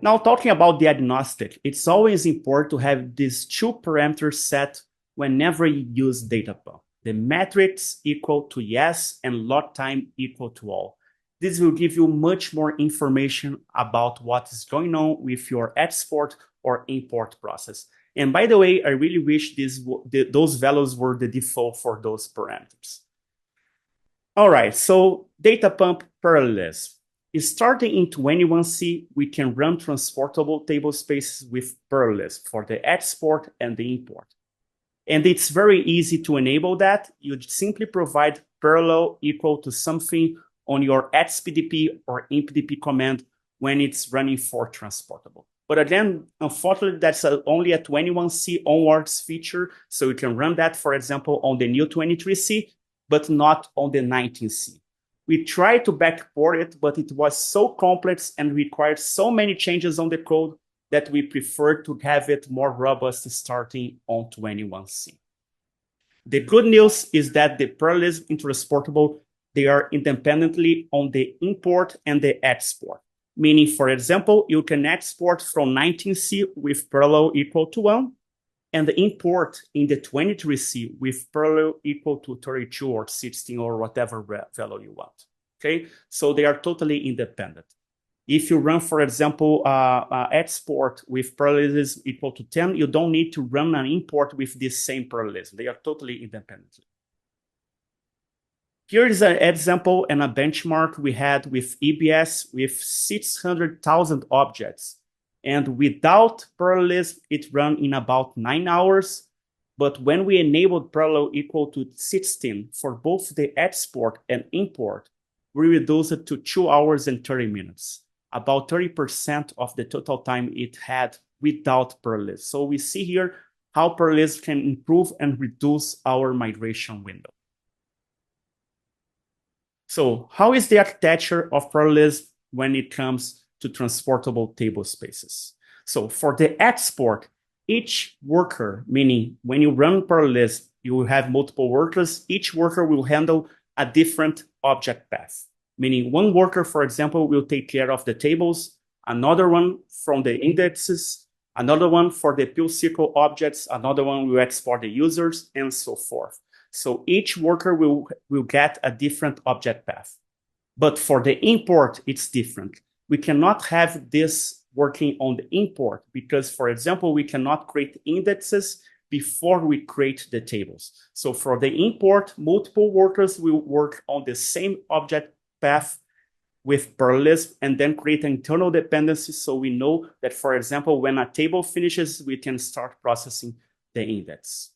Now, talking about diagnostic, it's always important to have these two parameters set whenever you use data pump. The metrics equal to yes and load time equal to all. This will give you much more information about what is going on with your export or import process. And by the way, I really wish those values were the default for those parameters. All right, so data pump parallelism. Starting in 21C, we can run transportable tablespaces with parallelism for the export and the import. And it's very easy to enable that. You simply provide parallel equal to something on your xpdp or impdp command when it's running for transportable. But again, unfortunately, that's only a 21C onwards feature. So you can run that, for example, on the new 23C, but not on the 19C. We tried to backport it, but it was so complex and required so many changes on the code that we preferred to have it more robust starting on 21C. The good news is that the parallelism in transportable, they are independently on the import and the export. Meaning, for example, you can export from 19C with parallel equal to 1, and the import in the 23C with parallel equal to 32 or 16 or whatever value you want. Okay, so they are totally independent. If you run, for example, export with parallelism equal to 10, you don't need to run an import with this same parallelism. They are totally independent. Here is an example and a benchmark we had with EBS with 600,000 objects. And without parallelism, it ran in about 9 hours. But when we enabled parallel equal to 16 for both the export and import, we reduced it to 2 hours and 30 minutes, about 30% of the total time it had without parallelism. So we see here how parallelism can improve and reduce our migration window. So how is the architecture of parallelism when it comes to transportable table spaces? So for the export, each worker, meaning when you run parallelism, you will have multiple workers. Each worker will handle a different object path, meaning one worker, for example, will take care of the tables, another one from the indexes, another one for the pill circle objects, another one will export the users, and so forth. So each worker will get a different object path. But for the import, it's different. We cannot have this working on the import because, for example, we cannot create indexes before we create the tables. So for the import, multiple workers will work on the same object path with parallelism and then create internal dependencies so we know that, for example, when a table finishes, we can start processing the index.